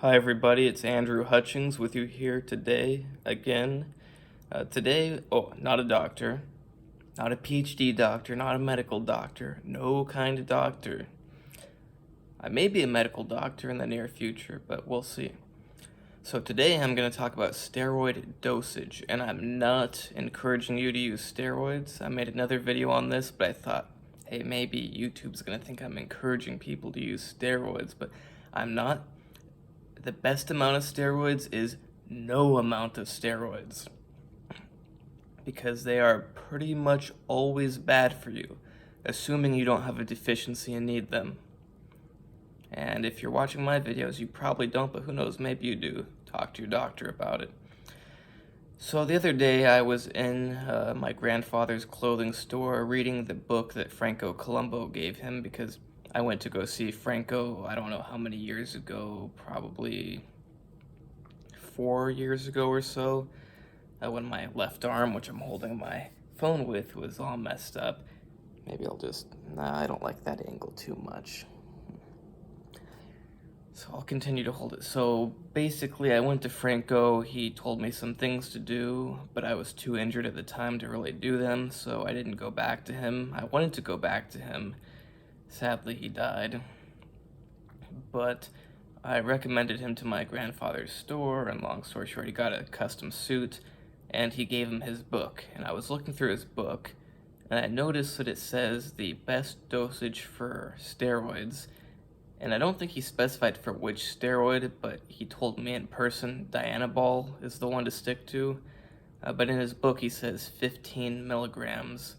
Hi everybody, it's Andrew Hutchings with you here today again. Not a doctor, not a PhD doctor, not a medical doctor, no kind of doctor. I may be a medical doctor in the near future, but we'll see. So today I'm going to talk about steroid dosage, and I'm not encouraging you to use steroids. I made another video on this, but I thought, hey, maybe YouTube's going to think I'm encouraging people to use steroids, but I'm not. The best amount of steroids is no amount of steroids, because they are pretty much always bad for you, assuming you don't have a deficiency and need them. And if you're watching my videos, you probably don't, but who knows, maybe you do. Talk to your doctor about it. So the other day I was in my grandfather's clothing store reading the book that Franco Columbo gave him, because I went to go see Franco, I don't know how many years ago, probably 4 years ago or so, when my left arm, which I'm holding my phone with, was all messed up. Maybe I don't like that angle too much. So I'll continue to hold it. So basically I went to Franco, he told me some things to do, but I was too injured at the time to really do them, so I didn't go back to him. I wanted to go back to him. Sadly, he died. But I recommended him to my grandfather's store, and long story short, he got a custom suit, and he gave him his book. And I was looking through his book, and I noticed that it says the best dosage for steroids. And I don't think he specified for which steroid, but he told me in person Dianabol is the one to stick to. But in his book, he says 15 milligrams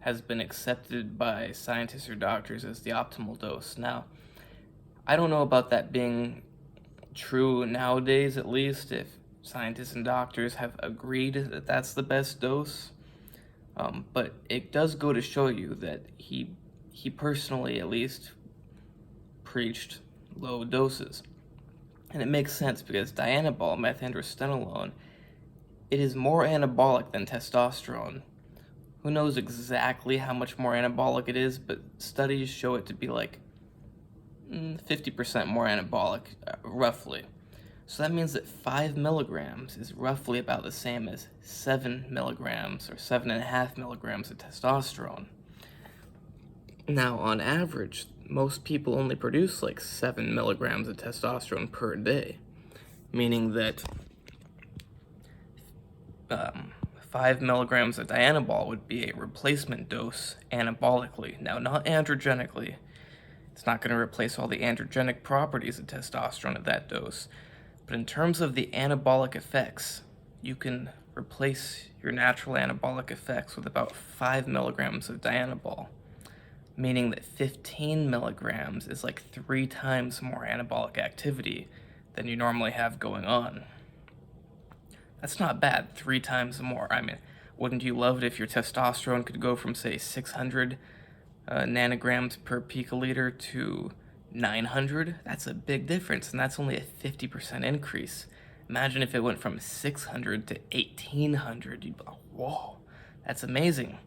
has been accepted by scientists or doctors as the optimal dose. Now, I don't know about that being true nowadays, at least, if scientists and doctors have agreed that that's the best dose. But it does go to show you that he personally, at least, preached low doses. And it makes sense because Dianabol, methandrostenolone, it is more anabolic than testosterone. Who knows exactly how much more anabolic it is, but studies show it to be like 50% more anabolic, roughly. So that means that 5 milligrams is roughly about the same as 7 milligrams or 7.5 milligrams of testosterone. Now, on average, most people only produce like 7 milligrams of testosterone per day, meaning that 5 milligrams of Dianabol would be a replacement dose anabolically. Now, not androgenically. It's not going to replace all the androgenic properties of testosterone at that dose. But in terms of the anabolic effects, you can replace your natural anabolic effects with about 5 milligrams of Dianabol, meaning that 15 milligrams is like 3 times more anabolic activity than you normally have going on. That's not bad, 3 times more. I mean, wouldn't you love it if your testosterone could go from, say, 600 nanograms per picoliter to 900? That's a big difference, and that's only a 50% increase. Imagine if it went from 600 to 1800. You'd be like, whoa, that's amazing.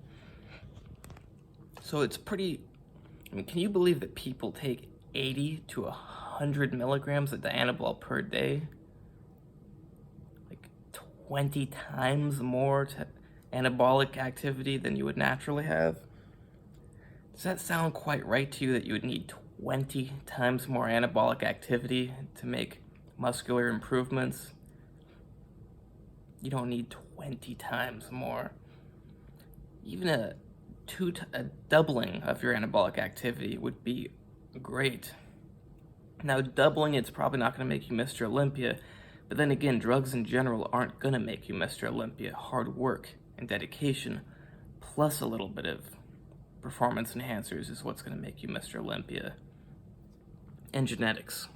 So it's pretty, can you believe that people take 80 to 100 milligrams of Dianabol per day? Like 20 times more anabolic activity than you would naturally have? Does that sound quite right to you, that you would need 20 times more anabolic activity to make muscular improvements? You don't need 20 times more. Even a doubling of your anabolic activity would be great. Now, doubling it's probably not going to make you Mr. Olympia, but then again, drugs in general aren't going to make you Mr. Olympia. Hard work and dedication, plus a little bit of performance enhancers, is what's going to make you Mr. Olympia. And genetics.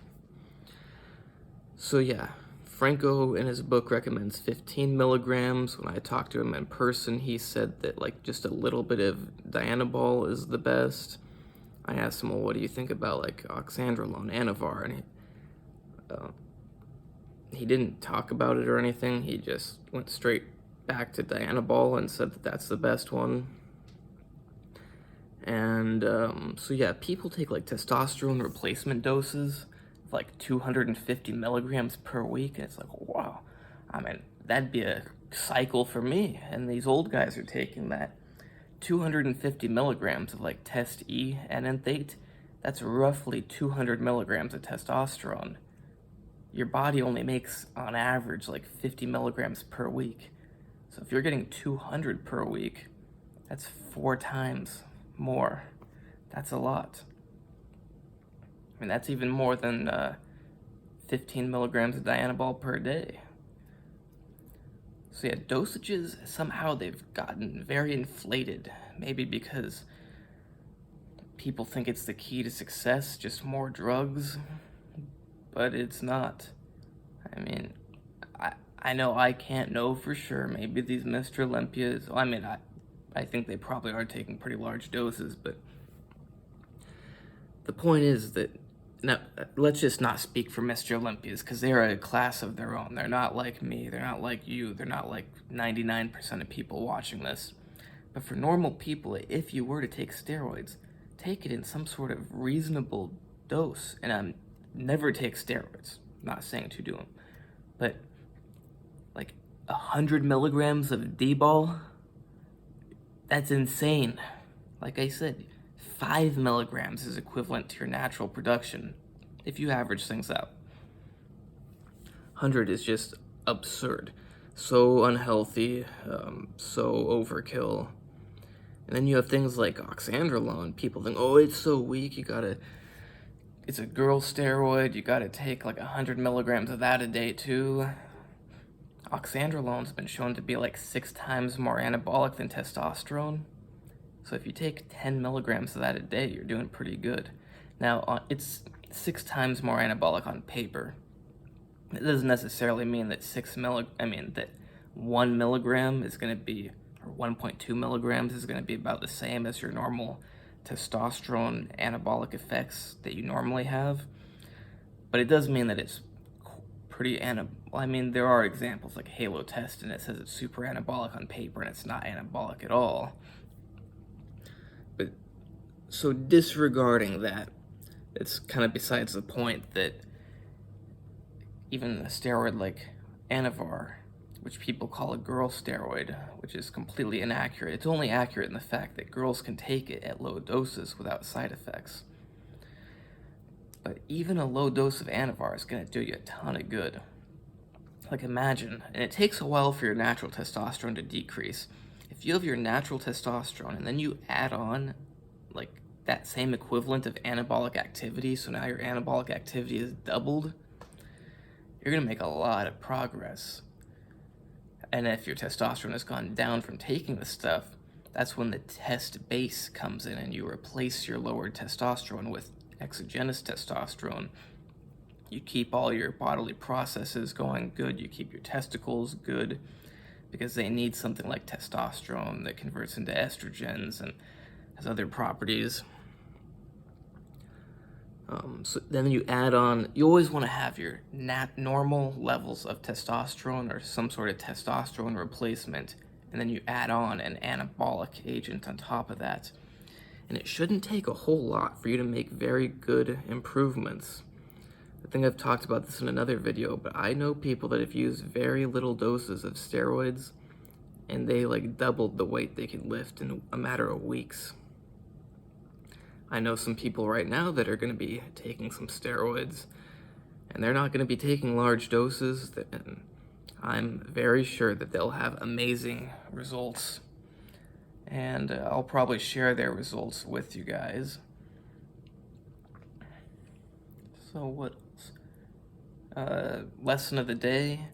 So yeah, Franco in his book recommends 15 milligrams. When I talked to him in person, he said that like just a little bit of Dianabol is the best. I asked him, well, what do you think about like oxandrolone, Anavar? And he didn't talk about it or anything. He just went straight back to Dianabol and said that that's the best one. And so yeah, people take like testosterone replacement doses like 250 milligrams per week, and it's like, wow. I mean, that'd be a cycle for me, and these old guys are taking that 250 milligrams of like test E and enthate. That's roughly 200 milligrams of testosterone. Your body only makes, on average, like 50 milligrams per week. So if you're getting 200 per week, that's 4 times more. That's a lot. I mean, that's even more than 15 milligrams of Dianabol per day. So yeah, dosages, somehow they've gotten very inflated. Maybe because people think it's the key to success, just more drugs. But it's not. I mean, I know I can't know for sure. Maybe these Mr. Olympias, well, I mean, I think they probably are taking pretty large doses, but the point is that, now, let's just not speak for Mr. Olympias, because they're a class of their own. They're not like me, they're not like you, they're not like 99% of people watching this. But for normal people, if you were to take steroids, take it in some sort of reasonable dose. And never take steroids, I'm not saying to do them, but like 100 milligrams of D-ball, that's insane. Like I said, 5 milligrams is equivalent to your natural production if you average things out. 100 is just absurd. So unhealthy, so overkill. And then you have things like oxandrolone. People think, oh, it's so weak, it's a girl steroid, you gotta take like 100 milligrams of that a day too. Oxandrolone's been shown to be like 6 times more anabolic than testosterone. So if you take 10 milligrams of that a day, you're doing pretty good. Now, it's 6 times more anabolic on paper. It doesn't necessarily mean that that 1 milligram is going to be, or 1.2 milligrams is going to be about the same as your normal testosterone anabolic effects that you normally have. But it does mean that it's pretty I mean, there are examples like Halo Test, and it says it's super anabolic on paper, and it's not anabolic at all. But so disregarding that, it's kind of besides the point that even a steroid like Anavar, which people call a girl steroid, which is completely inaccurate. It's only accurate in the fact that girls can take it at low doses without side effects. But even a low dose of Anavar is going to do you a ton of good. Like imagine, and it takes a while for your natural testosterone to decrease. If you have your natural testosterone and then you add on like that same equivalent of anabolic activity, so now your anabolic activity is doubled, you're going to make a lot of progress. And if your testosterone has gone down from taking the stuff, that's when the test base comes in and you replace your lowered testosterone with exogenous testosterone. You keep all your bodily processes going good, you keep your testicles good, because they need something like testosterone that converts into estrogens and has other properties. So then you add on, you always want to have your normal levels of testosterone or some sort of testosterone replacement, and then you add on an anabolic agent on top of that. And it shouldn't take a whole lot for you to make very good improvements. I think I've talked about this in another video, but I know people that have used very little doses of steroids, and they like doubled the weight they can lift in a matter of weeks. I know some people right now that are going to be taking some steroids, and they're not going to be taking large doses, and I'm very sure that they'll have amazing results. And I'll probably share their results with you guys. So what else? Lesson of the day: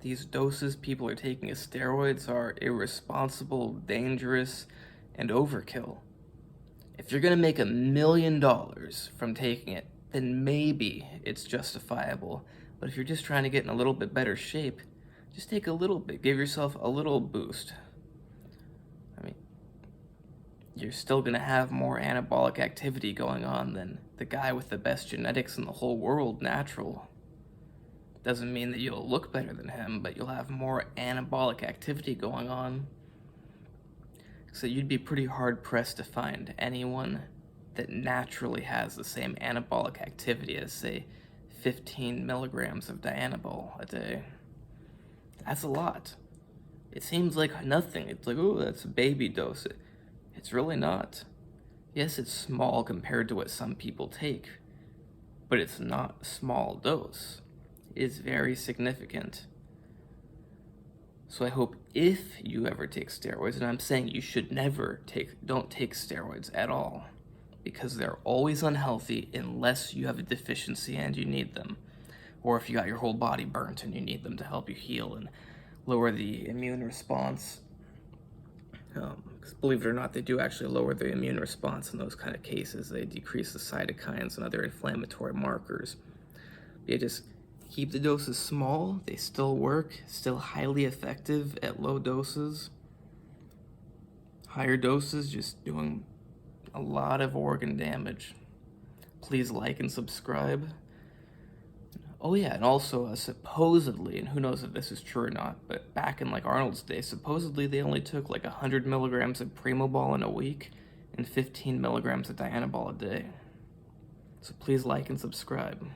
these doses people are taking as steroids are irresponsible, dangerous, and overkill. If you're gonna make $1 million from taking it, then maybe it's justifiable. But if you're just trying to get in a little bit better shape, just take a little bit, give yourself a little boost. I mean, you're still gonna have more anabolic activity going on than the guy with the best genetics in the whole world, natural. Doesn't mean that you'll look better than him, but you'll have more anabolic activity going on. So you'd be pretty hard-pressed to find anyone that naturally has the same anabolic activity as, say, 15 milligrams of Dianabol a day. That's a lot. It seems like nothing. It's like, oh, that's a baby dose. It's really not. Yes, it's small compared to what some people take, but it's not a small dose. It is very significant. So I hope if you ever take steroids, and I'm saying you should never don't take steroids at all, because they're always unhealthy unless you have a deficiency and you need them, or if you got your whole body burnt and you need them to help you heal and lower the immune response. Because believe it or not, they do actually lower the immune response in those kind of cases. They decrease the cytokines and other inflammatory markers. But just keep the doses small. They still work, still highly effective at low doses. Higher doses just doing a lot of organ damage. Please like and subscribe. Oh yeah, and also supposedly, and who knows if this is true or not, but back in like Arnold's day, supposedly they only took like 100 milligrams of Primobol in a week and 15 milligrams of Dianabol a day. So please like and subscribe.